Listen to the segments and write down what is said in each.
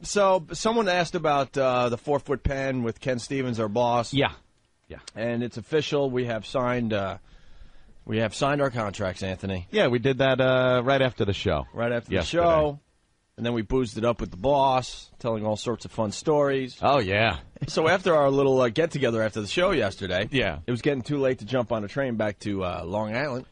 So someone asked about the 4-foot pen with Ken Stevens, our boss. Yeah. And it's official. We have signed our contracts, Anthony. Yeah, we did that right after the show. Right after the show. And then we boozed it up with the boss, telling all sorts of fun stories. Oh, yeah. So after our little get-together after the show yesterday, yeah, it was getting too late to jump on a train back to Long Island.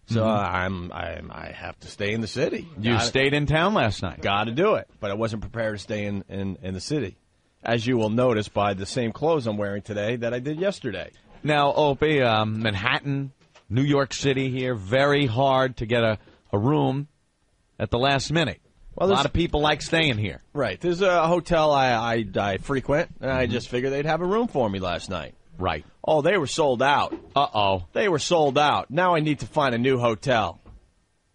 So I have to stay in the city. You stayed in town last night. Got to do it. But I wasn't prepared to stay in the city, as you will notice by the same clothes I'm wearing today that I did yesterday. Now, Opie, Manhattan, New York City here, very hard to get a room at the last minute. Well, a lot of people like staying here. Right. There's a hotel I frequent, and I just figured they'd have a room for me last night. Right. Oh, they were sold out. Uh-oh. They were sold out. Now I need to find a new hotel.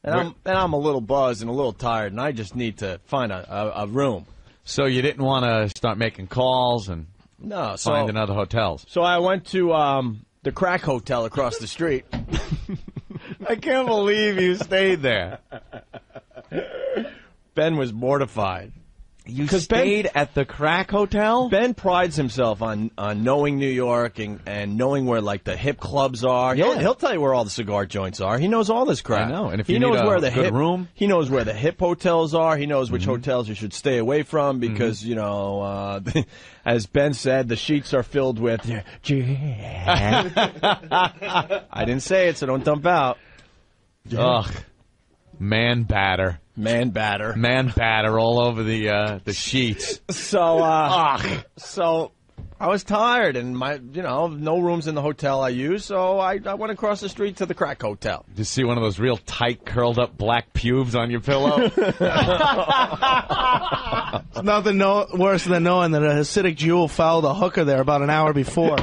And I'm a little buzzed and a little tired, and I just need to find a room. So you didn't want to start making calls and finding other hotels? So I went to the Crack Hotel across the street. I can't believe you stayed there. Ben was mortified. You stayed at the Crack Hotel? Ben prides himself on knowing New York and knowing where, like, the hip clubs are. Yeah. He'll tell you where all the cigar joints are. He knows all this crap. I know. And if he you knows need where a the good hip room? He knows where the hip hotels are. He knows which hotels you should stay away from because, you know, as Ben said, the sheets are filled with... I didn't say it, so don't dump out. Ugh. Man batter all over the sheets. So I was tired, and no rooms in the hotel I use, so I went across the street to the Crack Hotel. Did you see one of those real tight, curled up black pubes on your pillow? It's nothing worse than knowing that a Hasidic Jew fouled a hooker there about an hour before.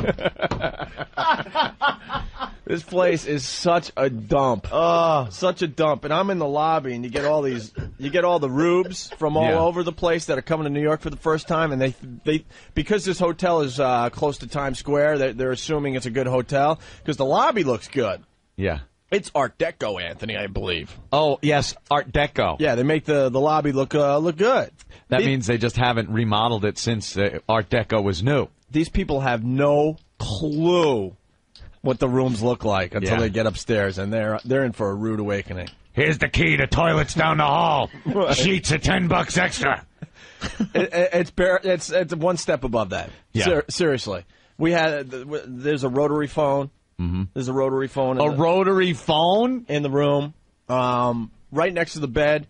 This place is such a dump. Such a dump. And I'm in the lobby, and you get all the rubes from all over the place that are coming to New York for the first time, and they because this hotel is close to Times Square, they're assuming it's a good hotel because the lobby looks good. Yeah. It's Art Deco, Anthony, I believe. Oh, yes, Art Deco. Yeah, they make the lobby look good. That means they just haven't remodeled it since Art Deco was new. These people have no clue what the rooms look like until they get upstairs, and they're in for a rude awakening. Here's the key to toilets down the hall. Sheets are $10 extra. It's one step above that. Yeah. Seriously, there's a rotary phone. Mm-hmm. There's a rotary phone. Rotary phone in the room, right next to the bed.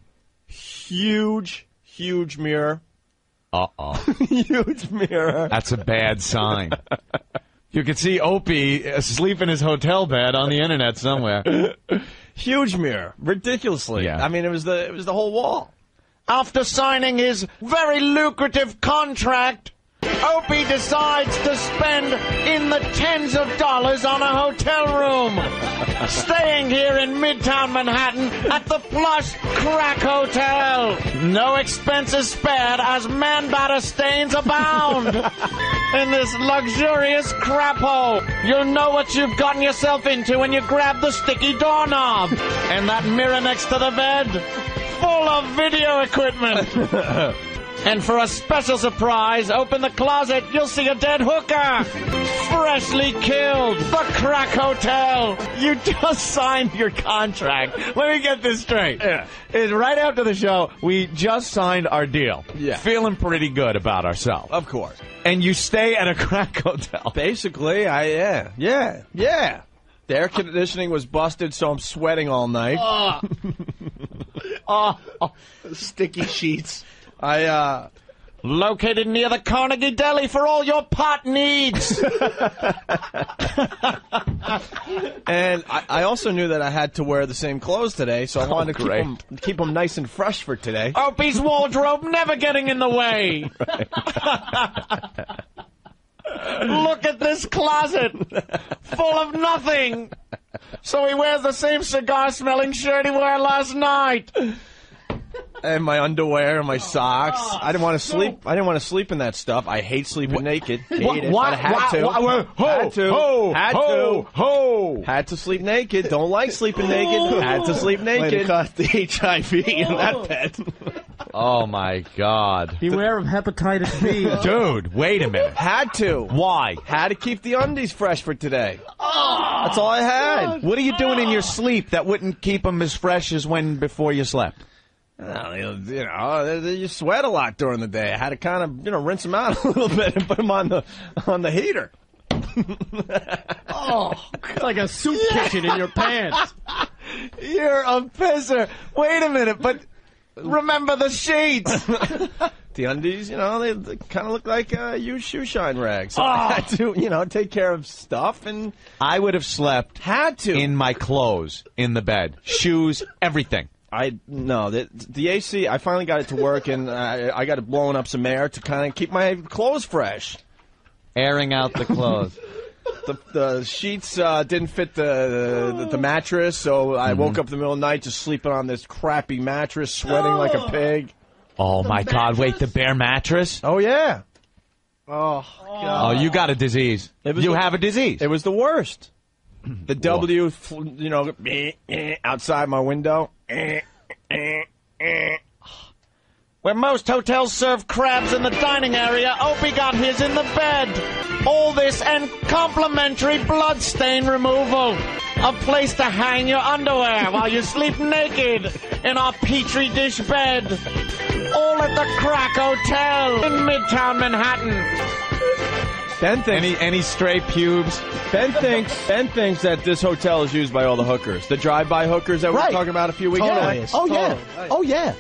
Huge mirror. Huge mirror. That's a bad sign. You can see Opie asleep in his hotel bed on the internet somewhere. Huge mirror, ridiculously. Yeah. I mean, it was the whole wall. After signing his very lucrative contract, Opie decides to spend in the tens of dollars on a hotel room. Staying here in Midtown Manhattan at the plush Crack Hotel. No expenses spared as man-batter stains abound. In this luxurious crap hole, you'll know what you've gotten yourself into when you grab the sticky doorknob. And that mirror next to the bed, full of video equipment. And for a special surprise, open the closet, you'll see a dead hooker. Freshly killed. The Crack Hotel. You just signed your contract. Let me get this straight. Yeah. Right after the show, we just signed our deal. Yeah. Feeling pretty good about ourselves. Of course. And you stay at a Crack Hotel. Basically, yeah. The air conditioning was busted, so I'm sweating all night. Sticky sheets. Located near the Carnegie Deli for all your pot needs. And I also knew that I had to wear the same clothes today, so I wanted to keep them nice and fresh for today. Opie's wardrobe never getting in the way. Look at this closet, full of nothing. So he wears the same cigar-smelling shirt he wore last night. And my underwear and my socks. I didn't want to sleep. I didn't want to sleep in that stuff. I hate sleeping naked. Hate it. But I had to. Had to sleep naked. Don't like sleeping naked. Had to sleep naked. Might have caught the HIV in that bed. Oh, my God. Beware of hepatitis B. Dude, wait a minute. Had to. Why? Had to keep the undies fresh for today. That's all I had. What are you doing in your sleep that wouldn't keep them as fresh as when before you slept? You sweat a lot during the day. I had to kind of, rinse them out a little bit and put them on the heater. It's like a soup kitchen in your pants. You're a pisser. Wait a minute, but remember the sheets. The undies, they kind of look like used shoe shine rags. So I had to, take care of stuff, and I would have slept in my clothes, in the bed, shoes, everything. The AC, I finally got it to work, and I got it blowing up some air to kind of keep my clothes fresh. Airing out the clothes. The sheets didn't fit the mattress, so I woke up in the middle of the night just sleeping on this crappy mattress, sweating like a pig. Oh, my God. Wait, the bare mattress? Oh, yeah. Oh, God. Oh, you got a disease. You have a disease. It was the worst. The W, outside my window. Where most hotels serve crabs in the dining area, Opie got his in the bed. All this and complimentary blood stain removal. A place to hang your underwear while you sleep naked in our petri dish bed. All at the Crack Hotel in Midtown Manhattan. Ben thinks any stray pubes? Ben thinks that this hotel is used by all the hookers, the drive-by hookers that we were talking about a few weeks ago. Oh, yeah. Oh, yeah.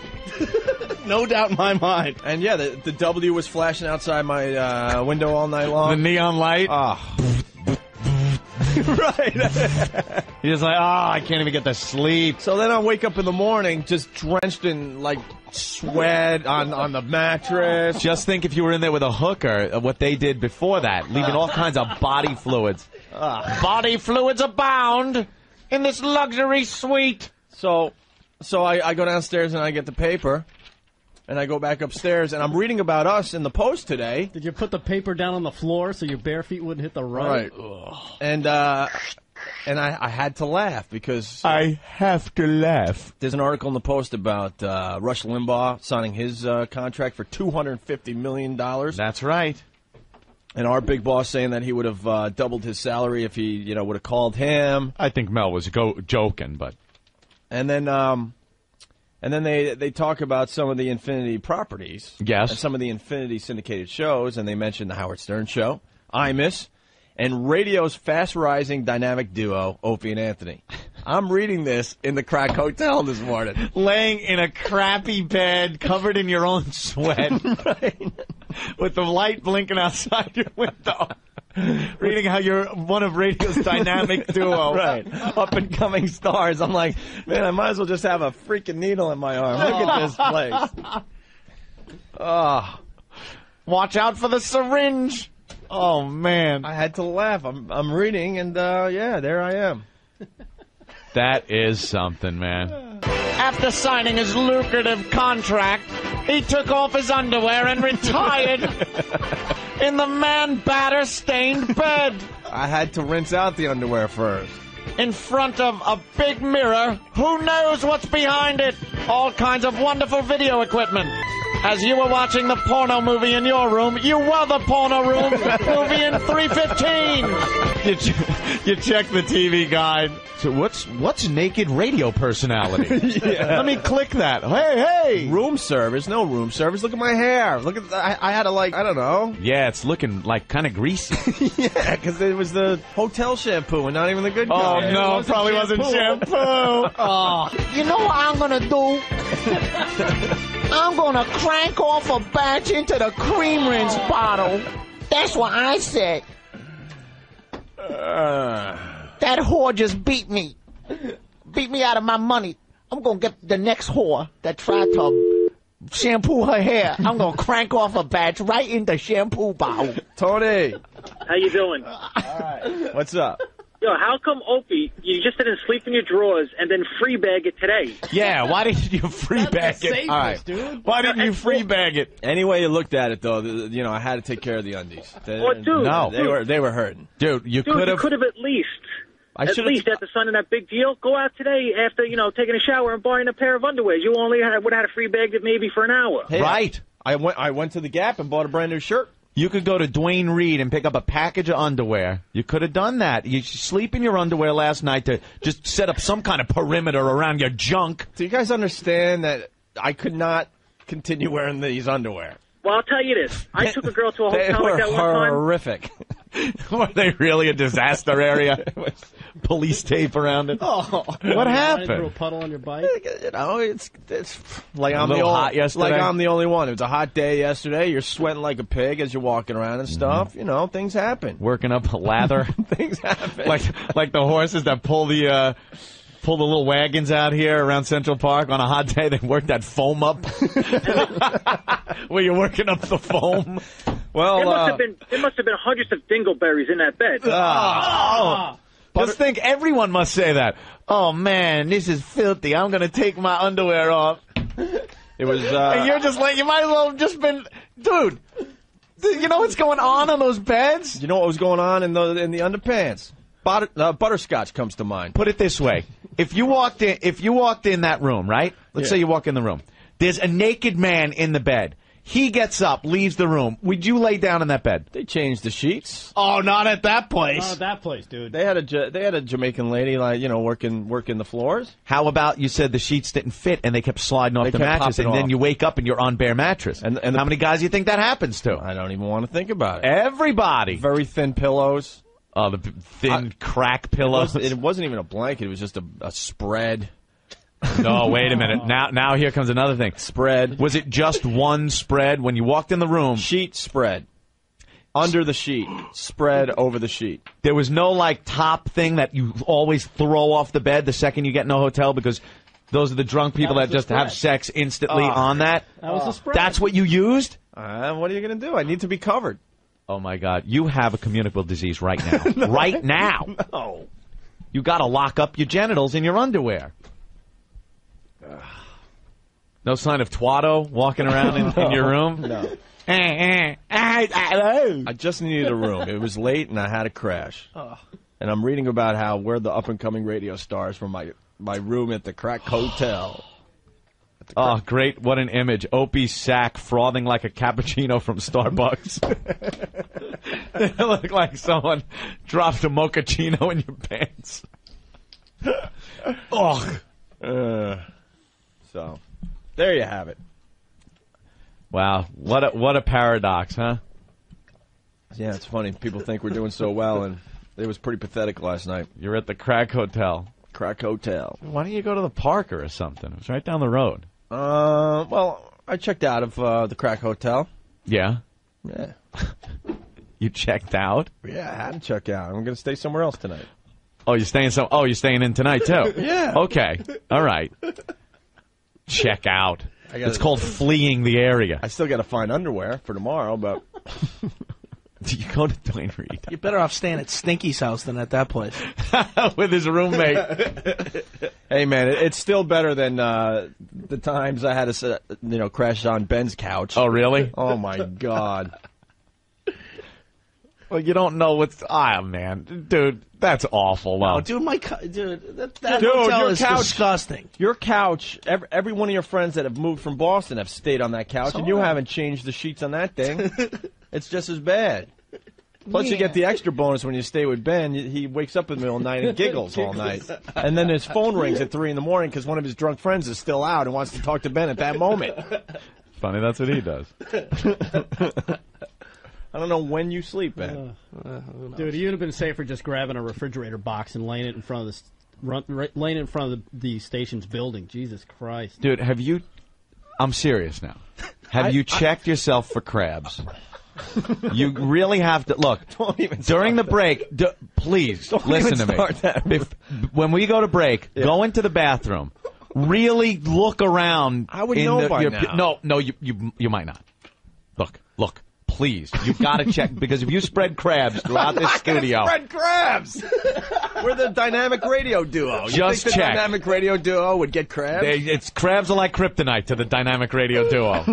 No doubt in my mind. And yeah, the W was flashing outside my window all night long. The neon light? Right. You're just like, I can't even get to sleep. So then I wake up in the morning just drenched in, sweat on the mattress. Just think if you were in there with a hooker, what they did before that, leaving all kinds of body fluids. Body fluids abound in this luxury suite. So I go downstairs and I get the paper, and I go back upstairs, and I'm reading about us in the Post today. Did you put the paper down on the floor so your bare feet wouldn't hit the rug? Right. And I had to laugh because... I have to laugh. There's an article in the Post about Rush Limbaugh signing his contract for $250 million. That's right. And our big boss saying that he would have doubled his salary if he, would have called him. I think Mel was joking, but... And then they talk about some of the Infinity properties. Yes. And some of the Infinity syndicated shows, and they mentioned the Howard Stern Show, Imus, and radio's fast-rising dynamic duo, Opie and Anthony. I'm reading this in the Crack Hotel this morning. Laying in a crappy bed, covered in your own sweat. Right. With the light blinking outside your window. Reading how you're one of radio's dynamic duo. Right. Up-and-coming stars. I'm like, man, I might as well just have a freaking needle in my arm. Look at this place. Watch out for the syringe. Oh, man. I had to laugh. I'm reading, and, there I am. That is something, man. After signing his lucrative contract, he took off his underwear and retired in the man-batter-stained bed. I had to rinse out the underwear first. In front of a big mirror, who knows what's behind it? All kinds of wonderful video equipment. As you were watching the porno movie in your room, you were the porno room movie in 315. You check the TV guide. So what's naked radio personality? Yeah. Let me click that. Hey! Room service? No room service. Look at my hair. Look at I had to I don't know. Yeah, it's looking kind of greasy. Yeah, because it was the hotel shampoo and not even the good kind. Oh no, it probably wasn't shampoo. You know what I'm gonna do? I'm gonna crank off a batch into the cream rinse bottle. That's what I said. That whore just beat me. Beat me out of my money. I'm gonna get the next whore that tried to shampoo her hair. I'm gonna crank off a batch right in the shampoo bottle. Tony. How you doing? All right. What's up? Yo, how come, Opie, you just didn't sleep in your drawers and then free bag it today? Yeah, why didn't you free bag it? All right, dude. Why didn't you free bag it? Any way you looked at it, though, I had to take care of the undies. Dude, No, they were hurting. Dude, you Dude, could you have. could have at least. At least after signing that big deal, go out today after, taking a shower and buying a pair of underwear. You only would have had a free bag maybe for an hour. Hey, right. I went to the Gap and bought a brand new shirt. You could go to Dwayne Reed and pick up a package of underwear. You could have done that. You sleep in your underwear last night to just set up some kind of perimeter around your junk. Do you guys understand that I could not continue wearing these underwear? Well, I'll tell you this. I took a girl to a They hotel were like that one time. horrific. Were they really a disaster area? Police tape around it. Oh, what happened? Threw a puddle on your bike. It's like I'm little hot yesterday? Like I'm the only one. It was a hot day yesterday. You're sweating like a pig as you're walking around and stuff. Things happen. Working up a lather. Things happen. Like the horses that pull the little wagons out here around Central Park on a hot day. They work that foam up. Where you're working up the foam. Well, there must have been hundreds of dingleberries in that bed. Just think, everyone must say that. Oh man, this is filthy. I'm gonna take my underwear off. It was. And you're just like, you might as well have just been, dude. You know what's going on those beds? You know what was going on in the underpants? Butterscotch comes to mind. Put it this way: if you walked in that room, right? Let's say you walk in the room. There's a naked man in the bed. He gets up, leaves the room. Would you lay down in that bed? They changed the sheets. Oh, not at that place. Not at that place, dude. They had a Jamaican lady working the floors. How about you said the sheets didn't fit and they kept sliding off the kept mattress, and popping then off. you wake up and you're on bare mattress. And how many guys do you think that happens to? I don't even want to think about it. Everybody. Very thin pillows. Oh, the thin crack pillows. It wasn't even a blanket. It was just a spread. No, wait a minute. Now here comes another thing. Spread. Was it just one spread when you walked in the room? Sheet spread. Under the sheet. Spread over the sheet. There was no, top thing that you always throw off the bed the second you get in a hotel, because those are the drunk people that just have sex instantly on that? That was the spread. That's what you used? What are you going to do? I need to be covered. Oh, my God. You have a communicable disease right now. Right now. No. You got to lock up your genitals in your underwear. No sign of Twatto walking around in your room? No. I just needed a room. It was late and I had a crash. And I'm reading about how we're the up-and-coming radio stars from my room at the Crack Hotel. Oh, great. What an image. Opie's sack frothing like a cappuccino from Starbucks. They look like someone dropped a mochaccino in your pants. So, there you have it. Wow. What a paradox, huh? Yeah, it's funny. People think we're doing so well, and it was pretty pathetic last night. You're at the Crack Hotel. Crack Hotel. Why don't you go to the Park or something? It's right down the road. Well, I checked out of the Crack Hotel. Yeah? Yeah. You checked out? Yeah, I had to check out. I'm going to stay somewhere else tonight. Oh, you're staying in tonight, too? Yeah. Okay. All right. Check out. It's called fleeing the area. I still got to find underwear for tomorrow, but... Do you go to Dwayne Reed? You're better off staying at Stinky's house than at that place. With his roommate. Hey, man, it's still better than the times I had to, crash on Ben's couch. Oh, really? Oh, my God. Well, you don't know what's... Ah, man. Dude, that's awful, though. Oh, dude, that hotel is disgusting. Your couch, every one of your friends that have moved from Boston have stayed on that couch, and you haven't changed the sheets on that thing. It's just as bad. Plus, you get the extra bonus when you stay with Ben. He wakes up in the middle of the night and giggles all night. And then his phone rings at 3 in the morning because one of his drunk friends is still out and wants to talk to Ben at that moment. Funny, that's what he does. I don't know when you sleep, Ben. Dude, you'd have been safer just grabbing a refrigerator box and laying it in front of the station's building. Jesus Christ. Dude, have you... I'm serious now. Have you checked yourself for crabs? You really have to... Look, during the break, please, listen to me. When we go to break, go into the bathroom. Really look around. I would know by now. No, you might not. Look. Please, you've got to check, because if you spread crabs throughout this studio... Spread crabs! We're the dynamic radio duo. Just think the check. Dynamic radio duo would get crabs? Crabs are like kryptonite to the dynamic radio duo.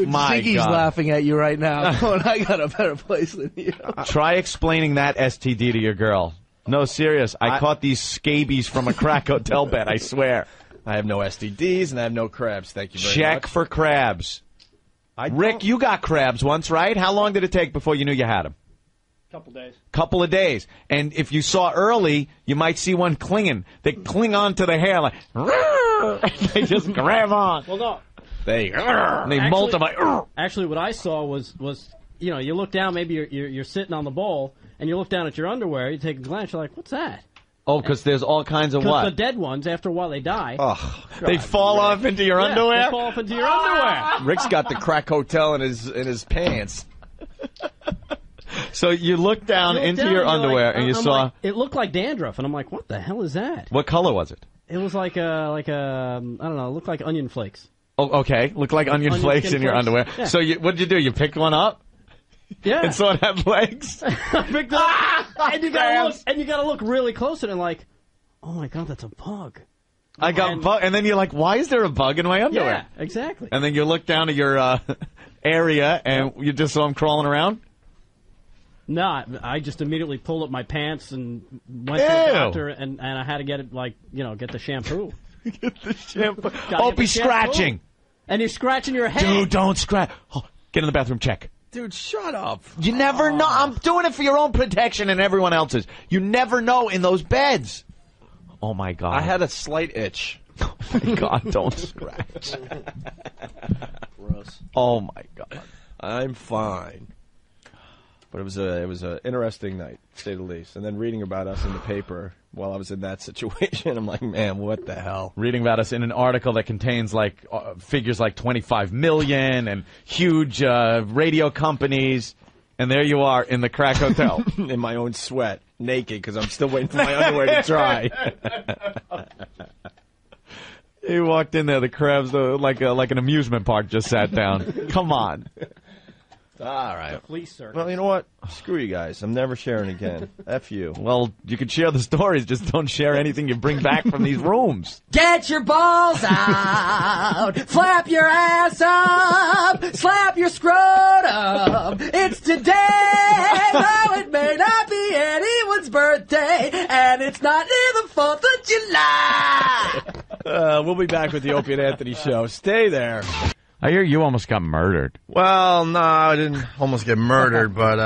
My Ziggy's God. laughing at you right now. Going, I got a better place than you. Try explaining that STD to your girl. No, serious. I caught these scabies from a crack hotel bed, I swear. I have no STDs and I have no crabs. Thank you very much. Check for crabs. Rick, you got crabs once, right? How long did it take before you knew you had them? Couple of days. And if you saw early, you might see one clinging. They cling on to the hair like, they just grab on. Well, no. They multiply. Actually, what I saw was you look down, maybe you're sitting on the bowl, and you look down at your underwear, you take a glance, you're like, what's that? Oh, because there's all kinds of what? The dead ones, after a while, they die. Oh, God, they fall off into your underwear? They fall off into your underwear. Rick's got the crack hotel in his pants. So you look down into your underwear and you saw... Like, it looked like dandruff, and I'm like, what the hell is that? What color was it? It was like a I don't know, it looked like onion flakes. Oh, okay. Looked like onion flakes in your underwear. Yeah. So what did you do? You picked one up? Yeah. And saw it have legs? I picked it up, and you gotta look really close at it and like, oh my God, that's a bug. I got bug, and then you're like, why is there a bug in my underwear? Yeah, exactly. And then you look down at your area, and you just saw him crawling around? No, I just immediately pulled up my pants and went to the doctor, and I had to get it, get the shampoo. Get the shampoo. Opie scratching. And you're scratching your head. Dude, don't scratch. Oh, get in the bathroom, check. Dude, shut up. You never know. I'm doing it for your own protection and everyone else's. You never know in those beds. Oh, my God. I had a slight itch. Oh, my God, don't scratch. Gross. Oh, my God. I'm fine. But it was a interesting night, to say the least. And then reading about us in the paper while I was in that situation, I'm like, man, what the hell? Reading about us in an article that contains figures like 25 million and huge radio companies, and there you are in the crack hotel in my own sweat, naked, because I'm still waiting for my underwear to dry. He walked in there, the crabs like an amusement park just sat down. Come on. All right. Police circus. Well, you know what? Screw you guys. I'm never sharing again. F you. Well, you can share the stories, just don't share anything you bring back from these rooms. Get your balls out, flap your ass up, slap your scrotum. It's today, though it may not be anyone's birthday, and it's not near the 4th of July. We'll be back with the Opie and Anthony show. Stay there. I hear you almost got murdered. Well, no, I didn't almost get murdered, but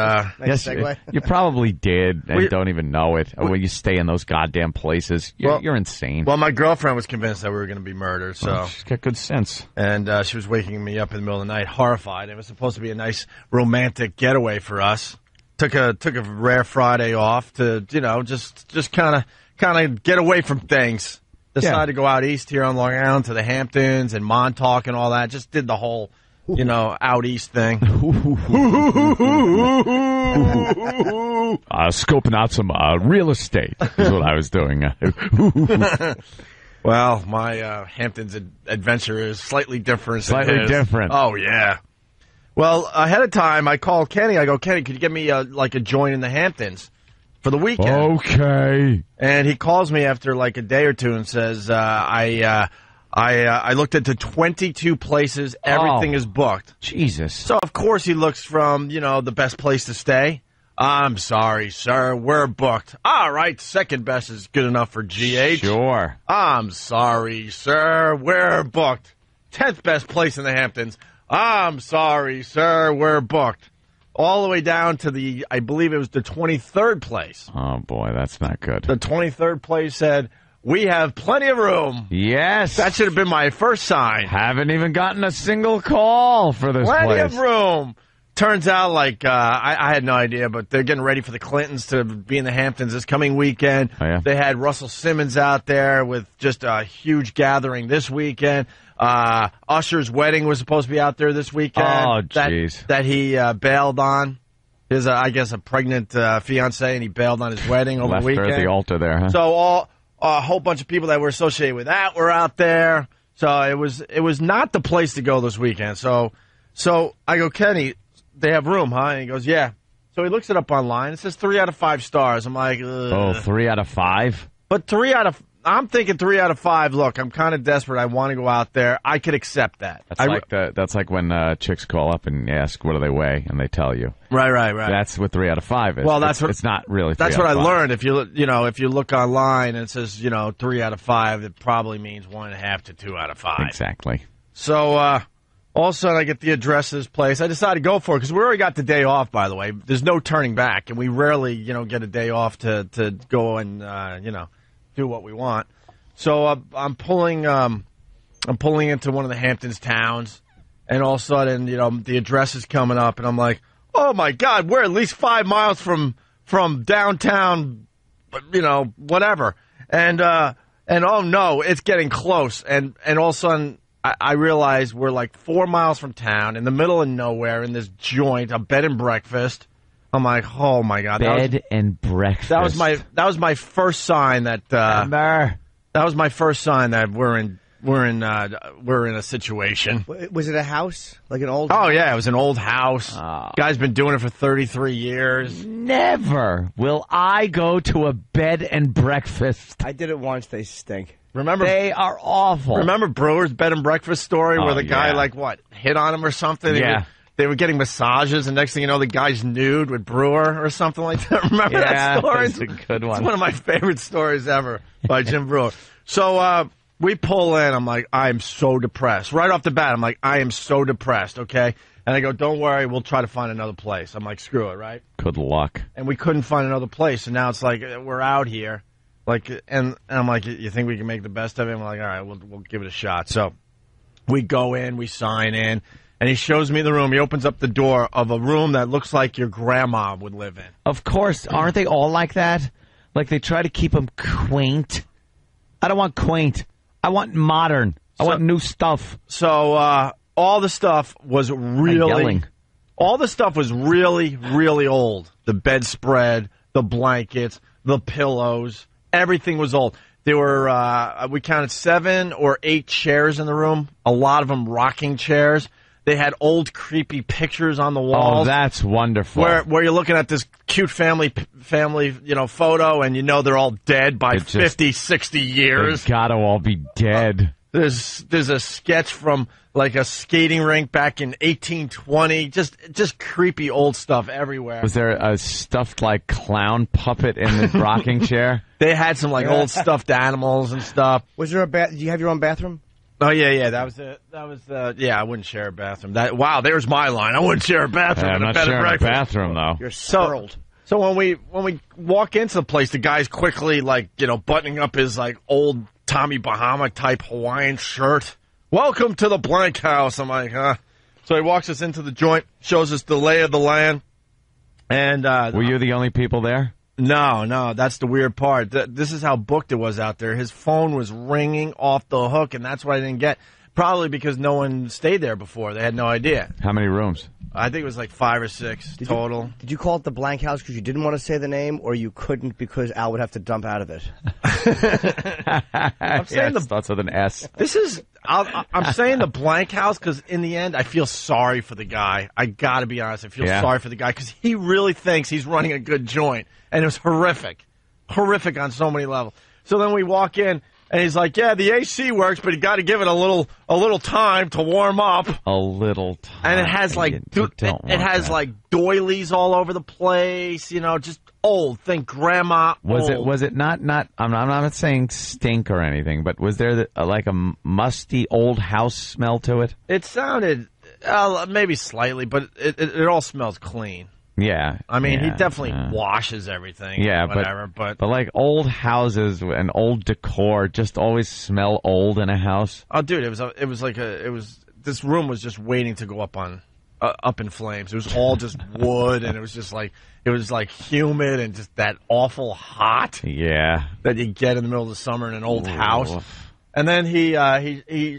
yes, you probably did, and don't even know it. When you stay in those goddamn places, you're insane. Well, my girlfriend was convinced that we were going to be murdered, so she's got good sense. And she was waking me up in the middle of the night, horrified. It was supposed to be a nice romantic getaway for us. Took a rare Friday off to just kind of get away from things. Decided to go out east here on Long Island to the Hamptons and Montauk and all that. Just did the whole, out east thing. Scoping out some real estate is what I was doing. Well, my Hamptons adventure is slightly different. Slightly different. Oh, yeah. Well, ahead of time, I called Kenny. I go, Kenny, could you get me a joint in the Hamptons for the weekend? Okay. And he calls me after a day or two and says, I looked into 22 places. Everything is booked. Jesus. So, of course, he looks from, the best place to stay. I'm sorry, sir. We're booked. All right. Second best is good enough for GH. Sure. I'm sorry, sir. We're booked. 10th best place in the Hamptons. I'm sorry, sir. We're booked. All the way down to I believe it was the 23rd place. Oh, boy, that's not good. The 23rd place said, we have plenty of room. Yes. That should have been my first sign. Haven't even gotten a single call for this Plenty place. of room. Turns out, I had no idea, but they're getting ready for the Clintons to be in the Hamptons this coming weekend. Oh, yeah? They had Russell Simmons out there with just a huge gathering this weekend. Usher's wedding was supposed to be out there this weekend. Oh, jeez. That he bailed on. His, I guance, a pregnant fiance, and he bailed on his wedding over the weekend. Left her at the altar there, huh? So a whole bunch of people that were associated with that were out there. So it was not the place to go this weekend. So I go, Kenny, they have room, huh? And he goes, yeah. So he looks it up online. It says 3 out of 5 stars. I'm like, ugh. Oh, 3 out of 5? But 3 out of I'm thinking 3 out of 5. Look, I'm kind of desperate. I want to go out there. I could accept that. That's like when chicks call up and ask what do they weigh, and they tell you. Right. That's what 3 out of 5 is. Well, it's not really. That's what I learned. If you look online and it says 3 out of 5, it probably means 1.5 to 2 out of 5. Exactly. So all of a sudden I get the address of this place. I decided to go for it because we already got the day off. By the way, there's no turning back, and we rarely get a day off to go and do what we want. So I'm pulling into one of the Hamptons towns, and all of a sudden, the address is coming up, and I'm like, oh my God, we're at least 5 miles from downtown, whatever. And oh no, it's getting close. And all of a sudden, I realize we're like 4 miles from town, in the middle of nowhere, in this joint, a bed and breakfast. I'm like, oh my God, bed and breakfast. That was my first sign that. That was my first sign that we're in a situation. Was it a house? Like an old Oh, house? yeah, it was an old house. Guy's been doing it for 33 years. Never will I go to a bed and breakfast. I did it once. They stink. Remember? They are awful. Remember Brewer's bed and breakfast story where the guy, hit on him or something? Yeah. They were getting massages, and next thing you know, the guy's nude with Brewer or something like that. Remember that story? That's a good one. It's one of my favorite stories ever by Jim Brewer. So we pull in. I'm like, I am so depressed. Right off the bat, I'm like, I am so depressed, okay? And I go, don't worry, we'll try to find another place. I'm like, screw it, right? Good luck. And we couldn't find another place, and now it's like we're out here. And I'm like, you think we can make the best of it? I'm like, all right, we'll give it a shot. So we go in, we sign in. And he shows me the room. He opens up the door of a room that looks like your grandma would live in. Of course. Aren't they all like that? Like they try to keep them quaint. I don't want quaint. I want modern. I want new stuff. So all the stuff was really old. The bedspread, the blankets, the pillows, everything was old. There were, we counted 7 or 8 chairs in the room, a lot of them rocking chairs. They had old, creepy pictures on the walls. Oh, that's wonderful. Where you're looking at this cute family, photo, and they're all dead by 50, 60 years. They gotta all be dead. There's a sketch from like a skating rink back in 1820. Just creepy old stuff everywhere. Was there a stuffed like clown puppet in the rocking chair? They had some like old stuffed animals and stuff. Was there did you have your own bathroom? Oh yeah, that was yeah. I wouldn't share a bathroom. There's my line. I wouldn't share a bathroom. I'm not sharing a bathroom though. You're spoiled. So when we walk into the place, the guy's quickly buttoning up his old Tommy Bahama type Hawaiian shirt. Welcome to the blank house. I'm like, huh? So he walks us into the joint, shows us the lay of the land, and were you the only people there? No, that's the weird part. This is how booked it was out there. His phone was ringing off the hook, and that's what I didn't get. Probably because no one stayed there before. They had no idea. How many rooms? I think it was like 5 or 6 total. Did you call it the blank house because you didn't want to say the name, or you couldn't because Al would have to dump out of it? I'm saying starts with an S. I'm saying the blank house because in the end I feel sorry for the guy. I got to be honest. I feel sorry for the guy because he really thinks he's running a good joint, and it was horrific on so many levels. So then we walk in. And he's like, yeah, the AC works, but you got to give it a little time to warm up. A little time. And it has like doilies all over the place, just old. Think grandma. Was it not? I'm not saying stink or anything, but was there like a musty old house smell to it? It sounded maybe slightly, but it all smells clean. Yeah. I mean, he definitely washes everything. Yeah, whatever. But like old houses and old decor just always smell old in a house. Oh, dude, this room was just waiting to go up in flames. It was all just wood, and it was like humid and just that awful hot. Yeah. That you get in the middle of the summer in an old house. And then he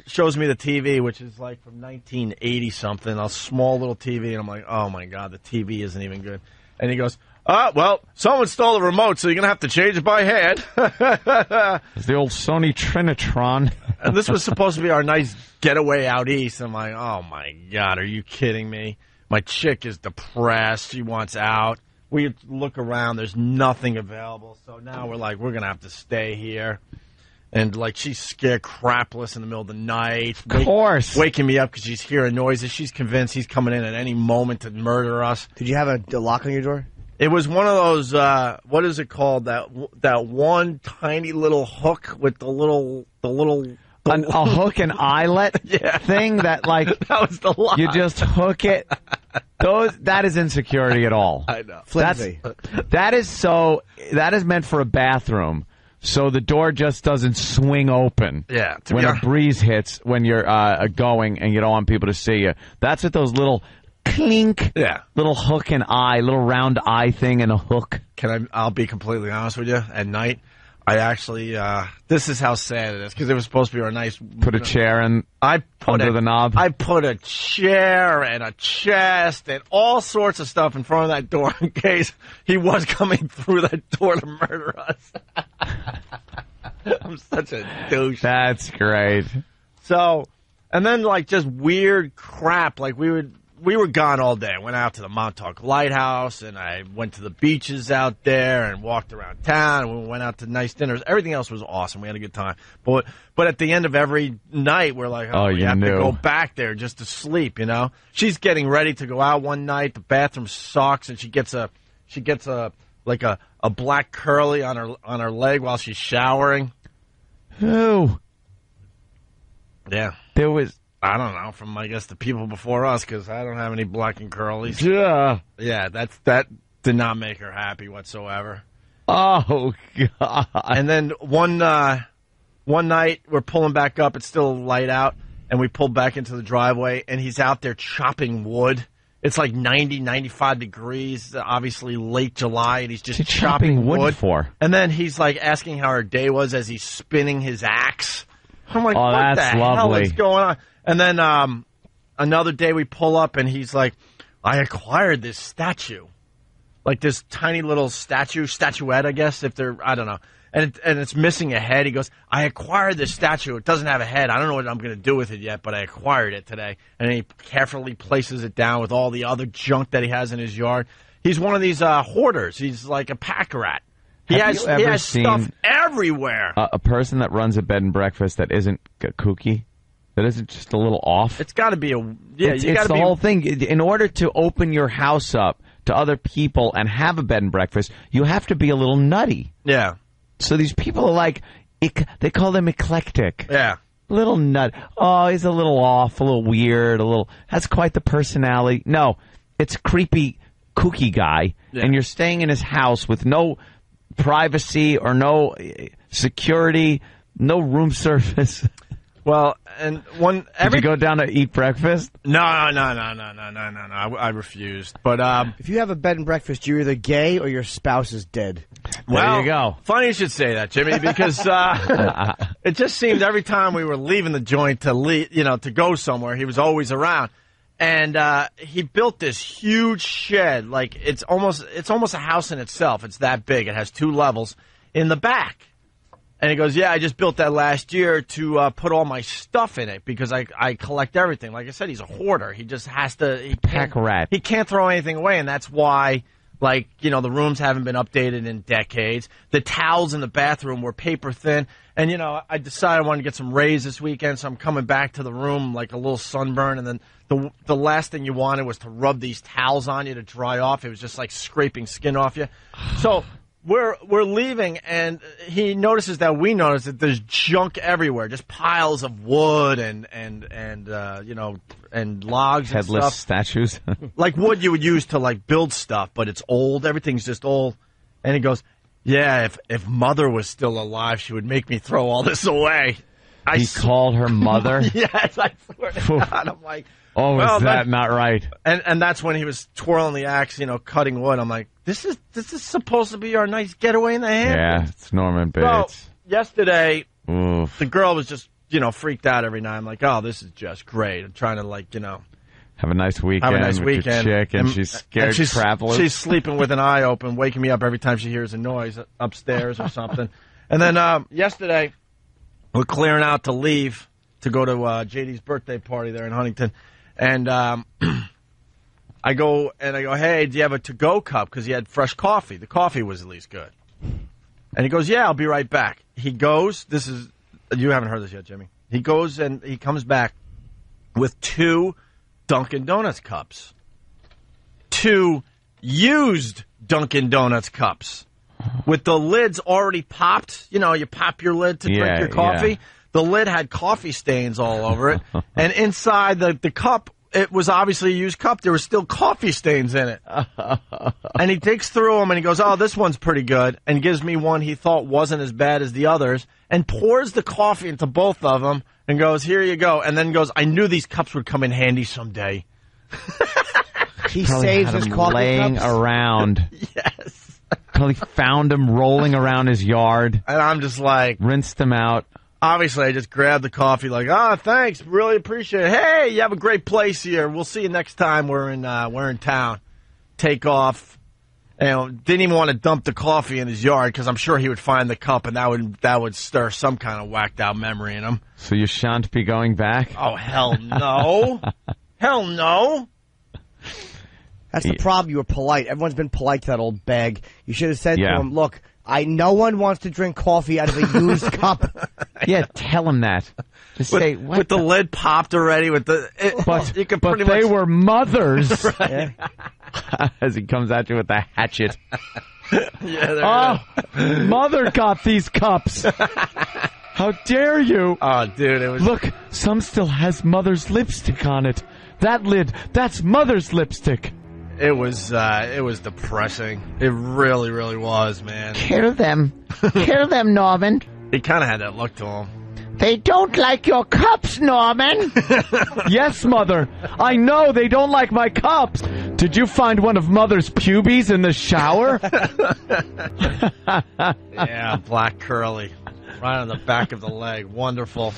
shows me the TV, which is like from 1980 something, a small little TV, and I'm like, oh my God, the TV isn't even good. And he goes, well, someone stole the remote, so you're gonna have to change it by hand. It's the old Sony Trinitron. And this was supposed to be our nice getaway out east. I'm like, oh my God, are you kidding me? My chick is depressed. She wants out. We look around. There's nothing available. So now we're like, we're gonna have to stay here. And, like, she's scared crapless in the middle of the night. Of course. Waking me up because she's hearing noises. She's convinced he's coming in at any moment to murder us. Did you have a lock on your door? It was one of those, what is it called? That one tiny little hook with the little a hook and eyelet thing that, like, that was the lock. You just hook it. That is insecurity at all. I know. Flimsy. That is meant for a bathroom. So the door just doesn't swing open. Yeah. When a breeze hits, when you're going and you don't want people to see you. That's what those little clink, little hook and eye, little round eye thing and a hook. I'll be completely honest with you. At night, I actually, this is how sad it is because it was supposed to be our nice. Put a chair in under the knob. I put a chair and a chest and all sorts of stuff in front of that door in case he was coming through that door to murder us. I'm such a douche. That's great. So, and then like just weird crap. Like we were gone all day. I went out to the Montauk Lighthouse, and I went to the beaches out there and walked around town, and we went out to nice dinners. Everything else was awesome. We had a good time. But at the end of every night, we're like, we have to go back there just to sleep, you know? She's getting ready to go out one night. The bathroom sucks, and she gets a black curly on her leg while she's showering. Who? Yeah. There was... I don't know, from, I guess, the people before us, because I don't have any black and curlies. Yeah. Yeah, that did not make her happy whatsoever. Oh, God. And then one night, we're pulling back up. It's still light out, and we pull back into the driveway, and he's out there chopping wood. It's like 90, 95 degrees, obviously late July, and he's just chopping wood for. And then he's, like, asking how her day was as he's spinning his axe. I'm like, what the lovely. hell is going on? And then another day we pull up, and he's like, I acquired this statue. Like this tiny little statuette, I guess, I don't know. And it's missing a head. He goes, I acquired this statue. It doesn't have a head. I don't know what I'm going to do with it yet, but I acquired it today. And he carefully places it down with all the other junk that he has in his yard. He's one of these hoarders. He's like a pack rat. He has stuff everywhere. A person that runs a bed and breakfast that isn't kooky? That isn't just a little off? It's got to be It's the whole thing. In order to open your house up to other people and have a bed and breakfast, you have to be a little nutty. Yeah. So these people are like, they call them eclectic. Yeah. Little nut. Oh, he's a little off, a little weird, has quite the personality. No, it's a creepy, kooky guy, and you're staying in his house with no privacy or no security, no room service. Well, and Did you go down to eat breakfast? No. I refused. But if you have a bed and breakfast, you're either gay or your spouse is dead. There you go. Funny you should say that, Jimmy, because it just seemed every time we were leaving the joint to go somewhere, he was always around. And he built this huge shed, like it's almost a house in itself. It's that big. It has 2 levels in the back. And he goes, yeah, I just built that last year to put all my stuff in it because I collect everything. Like I said, he's a hoarder. He just has to... Pack rat. He can't throw anything away, and that's why, the rooms haven't been updated in decades. The towels in the bathroom were paper thin. And, I decided I wanted to get some rays this weekend, so I'm coming back to the room like a little sunburn. And then the last thing you wanted was to rub these towels on you to dry off. It was just like scraping skin off you. So... We're leaving, and he notices that we notice that there's junk everywhere, just piles of wood and logs and headless stuff. Statues. Like wood you would use to build stuff, but it's old. Everything's just old. And he goes, yeah, if Mother was still alive, she would make me throw all this away. He called her mother? Yes, I swear to God. I'm like, oh, well, is that not right? And that's when he was twirling the axe, cutting wood. I'm like, this is supposed to be our nice getaway in the Hamptons. Yeah, it's Norman Bates. So, yesterday, Oof. The girl was just, freaked out every night. I'm like, oh, this is just great. I'm trying to, have a nice weekend with your chick, and she's scared crapless. She's sleeping with an eye open, waking me up every time she hears a noise upstairs or something. And then yesterday, we're clearing out to leave to go to JD's birthday party there in Huntington. And I go, hey, do you have a to-go cup? Because he had fresh coffee. The coffee was at least good. And he goes, yeah, I'll be right back. He goes. This is You haven't heard this yet, Jimmy. He goes and he comes back with 2 Dunkin' Donuts cups. 2 used Dunkin' Donuts cups with the lids already popped. You know, you pop your lid to drink your coffee. Yeah. The lid had coffee stains all over it. And inside the cup, it was obviously a used cup. There was still coffee stains in it. And he digs through them and he goes, oh, this one's pretty good. And gives me one he thought wasn't as bad as the others. And pours the coffee into both of them and goes, here you go. And then goes, I knew these cups would come in handy someday. He saves his coffee laying cups around. Yes. Probably found them rolling around his yard. And I'm just like, rinsed them out. Obviously, I just grabbed the coffee like, thanks, really appreciate it. Hey, you have a great place here. We'll see you next time we're in town. Take off. Didn't even want to dump the coffee in his yard because I'm sure he would find the cup and that would stir some kind of whacked out memory in him. So you shan't be going back? Oh, hell no. Hell no. That's the problem. You were polite. Everyone's been polite to that old bag. You should have said to him, look, no one wants to drink coffee out of a used cup. Yeah, tell him that. Just say, what with the lid popped already. But you could pretty they much... were mothers. Right. As he comes at you with the hatchet. Yeah, mother got these cups. How dare you? Oh, dude, it was... Look, some still has mother's lipstick on it. That lid, that's mother's lipstick. It was depressing. It really, really was, man. Kill them. Kill them, Norman. He kind of had that look to him. They don't like your cups, Norman. Yes, Mother. I know they don't like my cups. Did you find one of Mother's pubes in the shower? Yeah, black curly. Right on the back of the leg. Wonderful.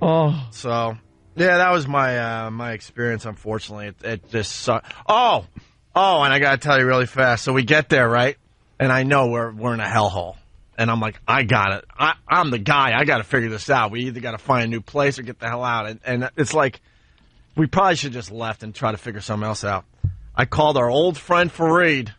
Oh. So, yeah, that was my experience, unfortunately. It just sucked. Oh, and I got to tell you really fast. So we get there, right? And I know we're in a hellhole. And I'm like, I got it. I'm the guy. I got to figure this out. We either got to find a new place or get the hell out. And it's like, we probably should just left and try to figure something else out. I called our old friend Fareed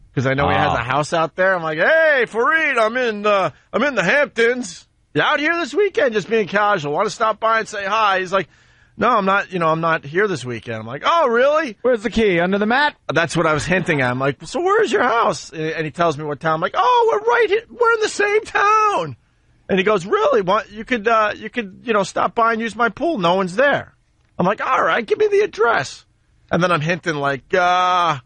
because I know he has a house out there. I'm like, hey, Fareed, I'm in the Hamptons. You out here this weekend? Just being casual. Want to stop by and say hi? He's like, no, I'm not. I'm not here this weekend. I'm like, oh, really? Where's the key? Under the mat? That's what I was hinting at. I'm like, so where's your house? And he tells me what town. I'm like, oh, we're right here. We're in the same town. And he goes, really? You could stop by and use my pool. No one's there. I'm like, all right, give me the address. And then I'm hinting like, you have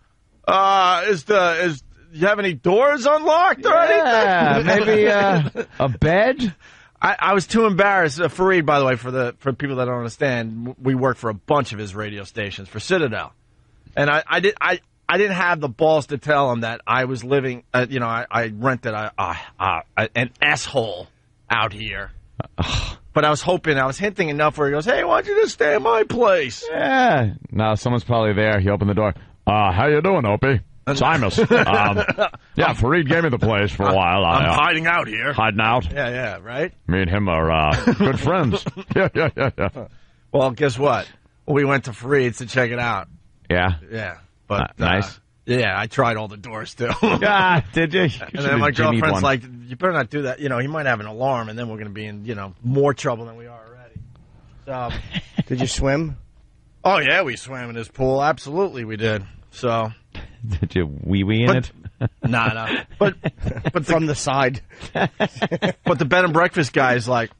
any doors unlocked or anything? Maybe a bed. I was too embarrassed. Fareed, by the way, for people that don't understand, we work for a bunch of his radio stations for Citadel, and I didn't have the balls to tell him that I was living. I rented an S-hole out here. But I was hinting enough where he goes, hey, why don't you just stay at my place? Yeah. Now someone's probably there. He opened the door. How you doing, Opie? Simus. Yeah, Fareed gave me the place for a while. I'm hiding out here. Hiding out? Yeah, right? Me and him are good friends. Yeah. Well, guess what? We went to Fareed's to check it out. Yeah? Yeah. But nice. Yeah, I tried all the doors, too. Did you? And then my girlfriend's like, you better not do that. He might have an alarm, and then we're going to be in, more trouble than we are already. So, did you swim? Oh, yeah, we swam in his pool. Absolutely, we did. So... Did you wee-wee in it? No. But from the side. But the bed and breakfast guy is like,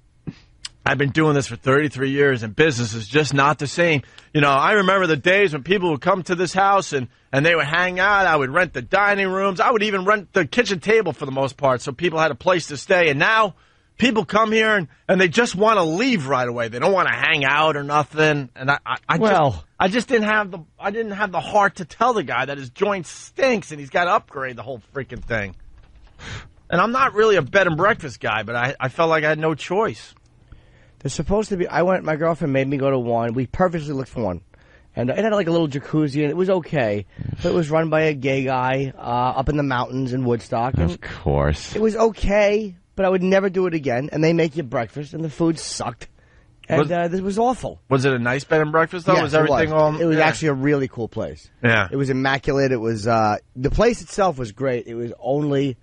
I've been doing this for 33 years, and business is just not the same. I remember the days when people would come to this house, and they would hang out. I would rent the dining rooms. I would even rent the kitchen table for the most part, so people had a place to stay. And now people come here, and they just want to leave right away. They don't want to hang out or nothing. And I just didn't have the heart to tell the guy that his joint stinks and he's got to upgrade the whole freaking thing. And I'm not really a bed and breakfast guy, but I felt like I had no choice. There's supposed to be. My girlfriend made me go to one. We purposely looked for one, and it had like a little jacuzzi, and it was okay. But it was run by a gay guy up in the mountains in Woodstock. Of course, it was okay, but I would never do it again. And they make you breakfast, and the food sucked. And this was awful. Was it a nice bed and breakfast, though? Yes, was everything all... It was actually a really cool place. Yeah. It was immaculate. It was... the place itself was great. It was only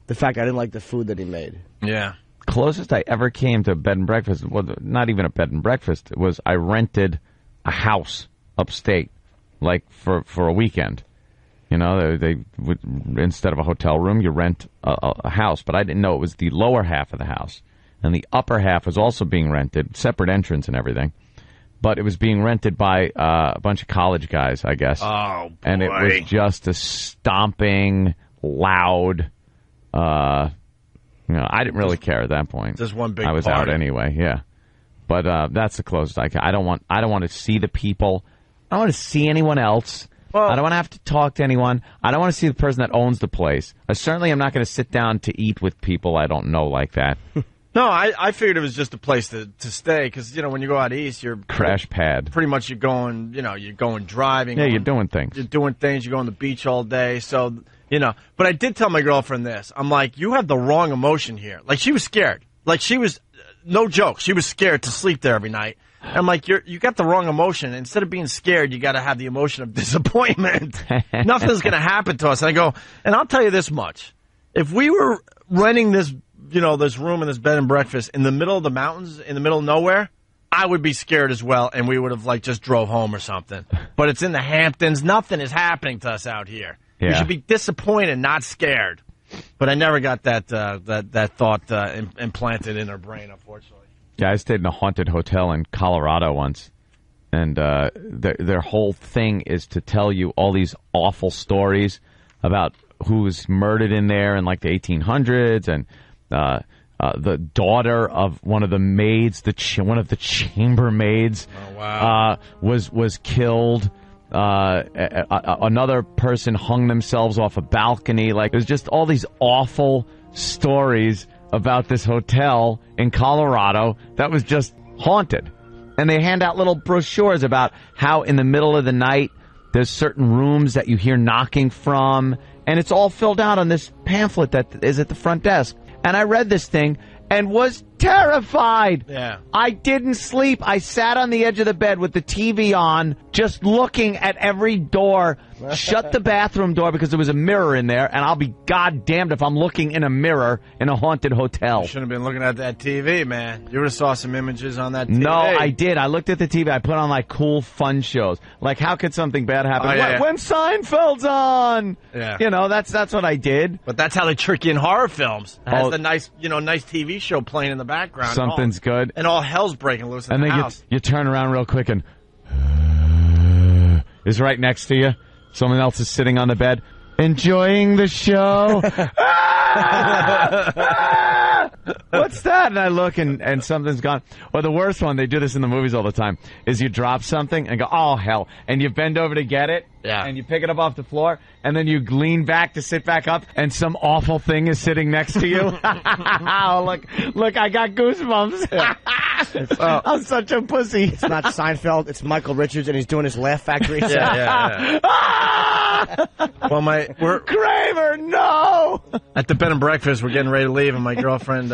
the fact I didn't like the food that he made. Yeah. closest I ever came to a bed and breakfast, well, not even a bed and breakfast, was I rented a house upstate, like for a weekend. You know, they would, instead of a hotel room, you rent a house. But I didn't know it was the lower half of the house. And the upper half was also being rented, separate entrance and everything. But it was being rented by a bunch of college guys, I guess. Oh, boy. And it was just a stomping, loud, I didn't really care at that point. Just one big I was party. out anyway, yeah. But that's the closest I can. I don't want to see the people. I don't want to see anyone else. Well, I don't want to have to talk to anyone. I don't want to see the person that owns the place. Certainly, I'm not going to sit down to eat with people I don't know like that. No, I figured it was just a place to stay because, when you go out east, you're crash pad. Pretty much you're going driving. Yeah, you're doing things. You're doing things. You go on the beach all day. So, But I did tell my girlfriend this. I'm like, you have the wrong emotion here. Like, she was scared. Like, she was, no joke, she was scared to sleep there every night. And I'm like, you got the wrong emotion. Instead of being scared, you got to have the emotion of disappointment. Nothing's going to happen to us. And I go, and I'll tell you this much. If we were renting this this room and this bed and breakfast in the middle of the mountains, in the middle of nowhere, I would be scared as well, and we would have, just drove home or something. But it's in the Hamptons. Nothing is happening to us out here. Yeah. You should be disappointed, not scared. But I never got that thought implanted in her brain, unfortunately. Yeah, I stayed in a haunted hotel in Colorado once, and their whole thing is to tell you all these awful stories about who was murdered in there in, the 1800s, and the daughter of one of the maids, one of the chambermaids, was killed. Another person hung themselves off a balcony. There's just all these awful stories about this hotel in Colorado that was just haunted. And they hand out little brochures about how in the middle of the night there's certain rooms that you hear knocking from, and it's all filled out on this pamphlet that is at the front desk. And I read this thing and was terrified. Yeah. I didn't sleep. I sat on the edge of the bed with the TV on, just looking at every door. Shut the bathroom door because there was a mirror in there, and I'll be goddamned if I'm looking in a mirror in a haunted hotel. You shouldn't have been looking at that TV, man. You would have saw some images on that TV. No, I did. I looked at the TV. I put on cool fun shows. How could something bad happen? When Seinfeld's on. Yeah. That's what I did. But that's how they trick you in horror films. It has the nice TV show playing in the background. Something's good. And all hell's breaking loose in the house. You turn around real quick and is right next to you. Someone else is sitting on the bed enjoying the show. What's that? And I look and something's gone. Or the worst one, they do this in the movies all the time, is you drop something and go, oh, hell. And you bend over to get it. Yeah. And you pick it up off the floor. And then you lean back to sit back up. And some awful thing is sitting next to you. Oh, look, I got goosebumps. I'm such a pussy. It's not Seinfeld. It's Michael Richards, and he's doing his Laugh Factory. Yeah. Well, we're Kramer, no. At the bed and breakfast, we're getting ready to leave, and my girlfriend,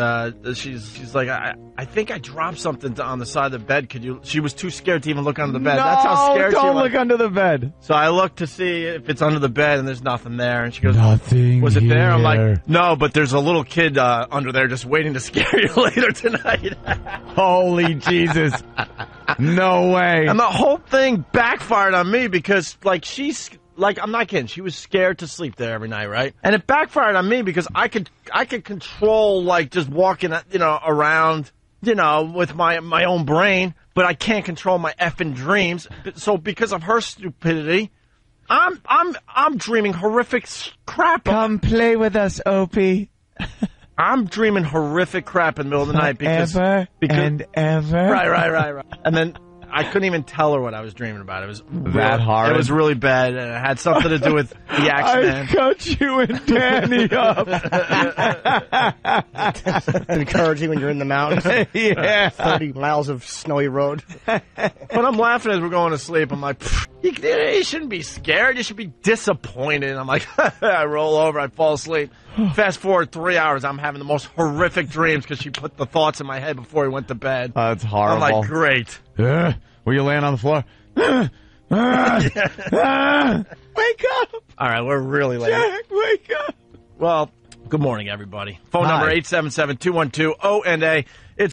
she's like, I think I dropped something on the side of the bed. She was too scared to even look under the bed. No, that's how scared she was. Don't look under the bed. So I look to see if it's under the bed, and there's nothing there. And she goes, nothing. Was it there? Here. I'm like, no, but there's a little kid under there just waiting to scare you later tonight. Holy Jesus. No way. And the whole thing backfired on me because, I'm not kidding. She was scared to sleep there every night, right? And it backfired on me because I could control, just walking, around, with my own brain, but I can't control my effing dreams. So because of her stupidity, I'm dreaming horrific crap. Come play with us, Opie. I'm dreaming horrific crap in the middle of the night because and ever. Right. And then I couldn't even tell her what I was dreaming about. It was that hard. It was really bad, and it had something to do with the X-Men. I cut you and Danny up. Encouraging when you're in the mountains. Yeah. 30 miles of snowy road. But I'm laughing as we're going to sleep. I'm like, you shouldn't be scared. You should be disappointed. I'm like, I roll over. I fall asleep. Fast forward 3 hours. I'm having the most horrific dreams because she put the thoughts in my head before we went to bed. That's horrible. I'm like, great. Were you laying on the floor? Wake up! All right, we're really late. Jack, wake up! Well, Good morning, everybody. Phone Hi. number 877-212-ONA. It's